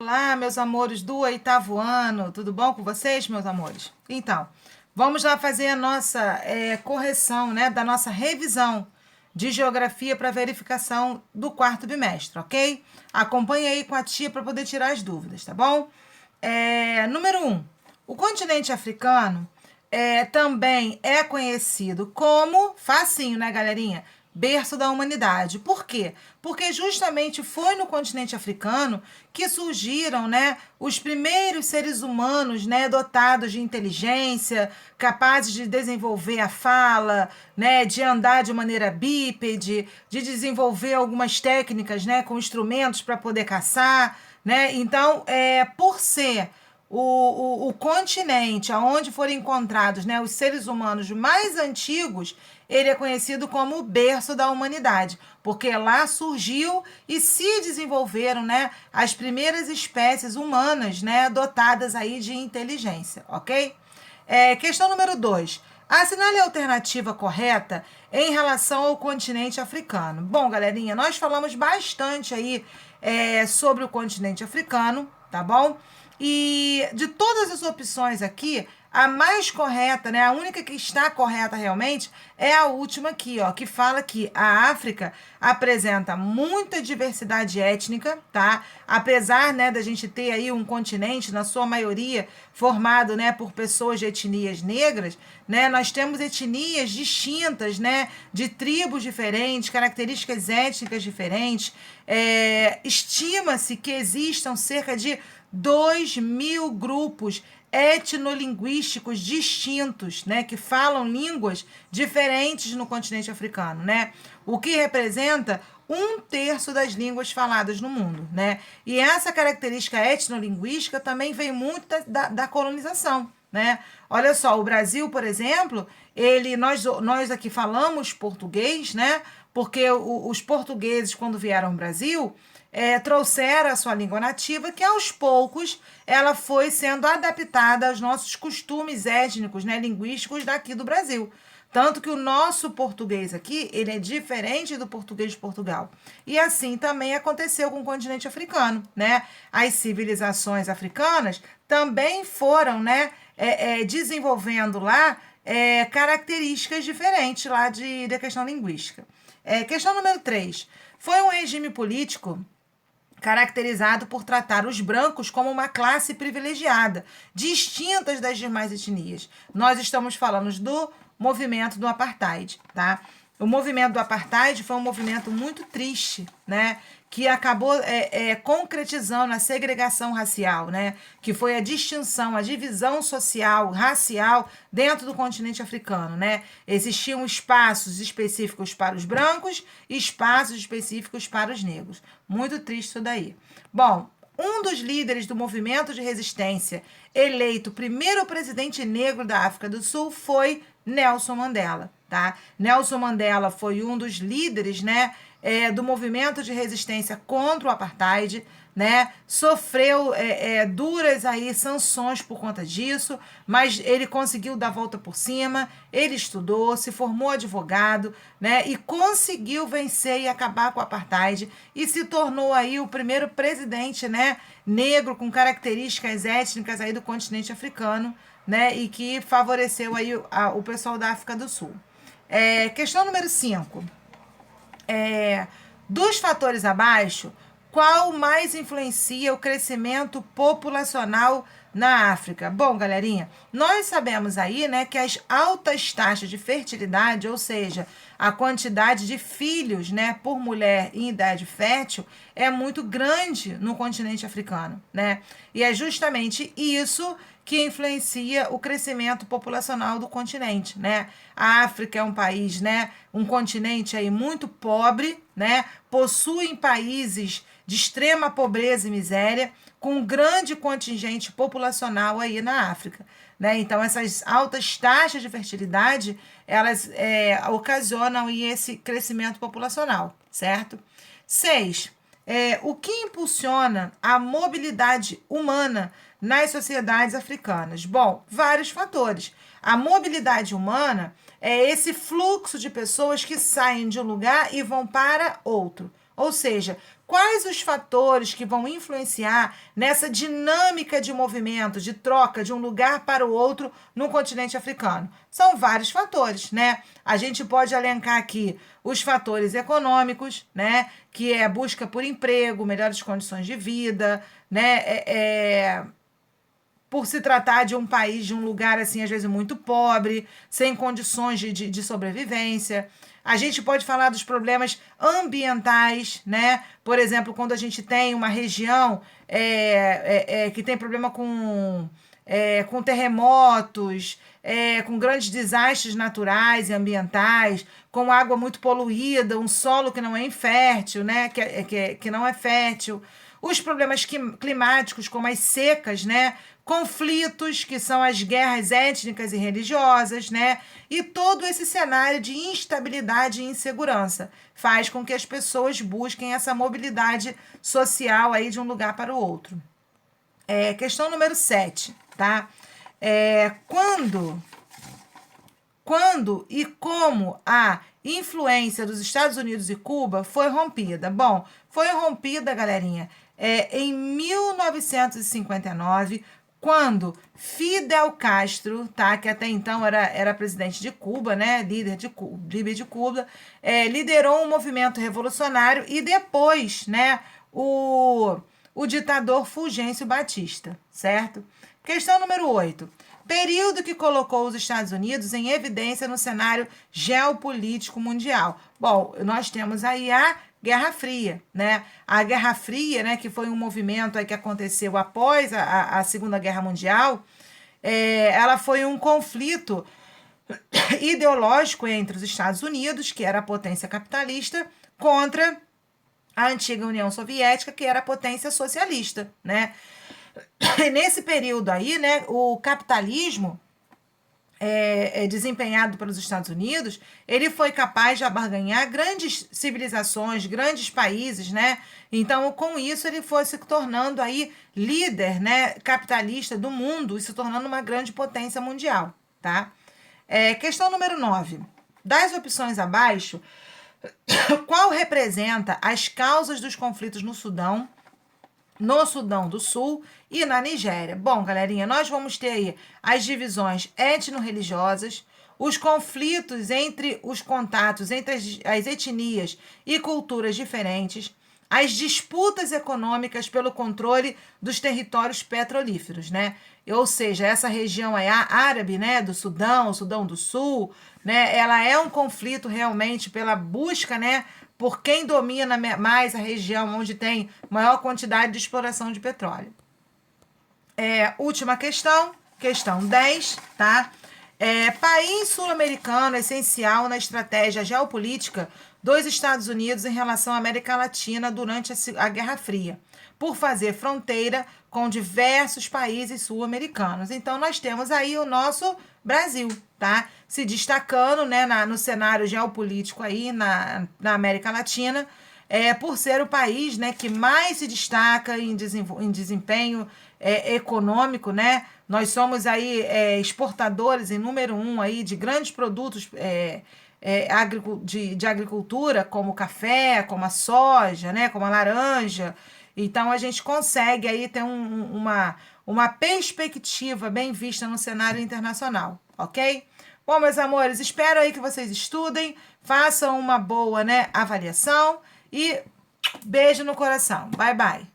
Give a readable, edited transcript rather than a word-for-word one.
Olá, meus amores do oitavo ano, tudo bom com vocês, meus amores? Então, vamos lá fazer a nossa correção, né, da nossa revisão de geografia para verificação do quarto bimestre, ok? Acompanhe aí com a tia para poder tirar as dúvidas, tá bom? Número um, o continente africano também é conhecido como, facinho, né, galerinha? Berço da humanidade. Por quê? Porque justamente foi no continente africano que surgiram, né, os primeiros seres humanos, né, dotados de inteligência, capazes de desenvolver a fala, né, de andar de maneira bípede, de desenvolver algumas técnicas, né, com instrumentos para poder caçar, né? Então, por ser o continente onde foram encontrados, né, os seres humanos mais antigos, ele é conhecido como o berço da humanidade, porque lá surgiu e se desenvolveram, né, as primeiras espécies humanas, né, dotadas aí de inteligência, ok? Questão número 2. Assinale a alternativa correta em relação ao continente africano. Bom, galerinha, nós falamos bastante aí sobre o continente africano, tá bom? E de todas as opções aqui, a mais correta, né, a única que está correta realmente é a última aqui, ó, que fala que a África apresenta muita diversidade étnica, tá? Apesar, né, da gente ter aí um continente, na sua maioria, formado, né, por pessoas de etnias negras, né, nós temos etnias distintas, né, de tribos diferentes, características étnicas diferentes. Estima-se que existam cerca de 2.000 grupos etnolinguísticos distintos, né, que falam línguas diferentes no continente africano, né, o que representa 1/3 das línguas faladas no mundo, né, e essa característica etnolinguística também vem muito da colonização, né. Olha só, o Brasil, por exemplo, nós aqui falamos português, né, porque os portugueses, quando vieram ao Brasil, trouxeram a sua língua nativa, que aos poucos ela foi sendo adaptada aos nossos costumes étnicos, né, linguísticos daqui do Brasil. Tanto que o nosso português aqui, ele é diferente do português de Portugal. E assim também aconteceu com o continente africano, né? As civilizações africanas também foram, né, desenvolvendo lá características diferentes lá da questão linguística. Questão número 3. Foi um regime político caracterizado por tratar os brancos como uma classe privilegiada, distintas das demais etnias. Nós estamos falando do movimento do apartheid, tá? O movimento do apartheid foi um movimento muito triste, né? Que acabou concretizando a segregação racial, né? Que foi a distinção, a divisão social, racial dentro do continente africano, né? Existiam espaços específicos para os brancos e espaços específicos para os negros. Muito triste isso daí. Bom, um dos líderes do movimento de resistência, eleito primeiro presidente negro da África do Sul, foi Nelson Mandela, tá? Nelson Mandela foi um dos líderes, né, do movimento de resistência contra o apartheid, né? Sofreu duras aí sanções por conta disso, mas ele conseguiu dar a volta por cima, ele estudou, se formou advogado, né? E conseguiu vencer e acabar com o apartheid e se tornou aí o primeiro presidente, né, negro com características étnicas aí do continente africano, né? E que favoreceu aí o pessoal da África do Sul. Questão número 5. Dos fatores abaixo, qual mais influencia o crescimento populacional na África? Bom, galerinha, nós sabemos aí, né, que as altas taxas de fertilidade, ou seja, a quantidade de filhos, né, por mulher em idade fértil, é muito grande no continente africano, né? E é justamente isso que influencia o crescimento populacional do continente, né? A África é um país, né, um continente aí muito pobre, né? Possuem países de extrema pobreza e miséria, com um grande contingente populacional aí na África, né? Então, essas altas taxas de fertilidade, elas ocasionam aí esse crescimento populacional, certo? 6. O que impulsiona a mobilidade humana nas sociedades africanas? Bom, vários fatores. A mobilidade humana é esse fluxo de pessoas que saem de um lugar e vão para outro. Ou seja, quais os fatores que vão influenciar nessa dinâmica de movimento, de troca de um lugar para o outro no continente africano? São vários fatores, né? A gente pode elencar aqui os fatores econômicos, né? Que é a busca por emprego, melhores condições de vida, né? Por se tratar de um país, de um lugar, assim, às vezes muito pobre, sem condições de sobrevivência. A gente pode falar dos problemas ambientais, né? Por exemplo, quando a gente tem uma região que tem problema com terremotos, com grandes desastres naturais e ambientais, com água muito poluída, um solo que não é infértil, né? Que não é fértil. Os problemas climáticos, como as secas, né? Conflitos, que são as guerras étnicas e religiosas, né? E todo esse cenário de instabilidade e insegurança faz com que as pessoas busquem essa mobilidade social aí de um lugar para o outro. Questão número 7, tá? Quando e como a influência dos Estados Unidos e Cuba foi rompida? Bom, foi rompida, galerinha, em 1959, quando Fidel Castro, tá, que até então era presidente de Cuba, né, líder de Cuba, liderou um movimento revolucionário e depois, né, o ditador Fulgêncio Batista, certo? Questão número 8. Período que colocou os Estados Unidos em evidência no cenário geopolítico mundial. Bom, nós temos aí a Guerra Fria, né? A Guerra Fria, né, que foi um movimento aí que aconteceu após a Segunda Guerra Mundial, ela foi um conflito ideológico entre os Estados Unidos, que era a potência capitalista, contra a antiga União Soviética, que era a potência socialista, né? E nesse período aí, né, o capitalismo desempenhado pelos Estados Unidos, ele foi capaz de abarganhar grandes civilizações, grandes países, né? Então, com isso, ele foi se tornando aí líder, né, capitalista do mundo e se tornando uma grande potência mundial, tá? Questão número 9. Das opções abaixo, qual representa as causas dos conflitos no Sudão do Sul e na Nigéria? Bom, galerinha, nós vamos ter aí as divisões étnico-religiosas, os conflitos entre os contatos entre as etnias e culturas diferentes, as disputas econômicas pelo controle dos territórios petrolíferos, né? Ou seja, essa região aí, árabe, né, do Sudão, o Sudão do Sul, né, ela é um conflito realmente pela busca, né, por quem domina mais a região onde tem maior quantidade de exploração de petróleo. Última questão, questão 10, tá? País sul-americano essencial na estratégia geopolítica dos Estados Unidos em relação à América Latina durante a Guerra Fria, por fazer fronteira com diversos países sul-americanos. Então, nós temos aí o nosso Brasil, tá? Se destacando, né, no cenário geopolítico aí na América Latina, por ser o país, né, que mais se destaca em desempenho econômico, né? Nós somos aí exportadores em número 1 aí de grandes produtos de agricultura, como o café, como a soja, né, como a laranja. Então, a gente consegue aí ter uma perspectiva bem vista no cenário internacional, ok? Bom, meus amores, espero aí que vocês estudem, façam uma boa, né, avaliação e beijo no coração. Bye, bye.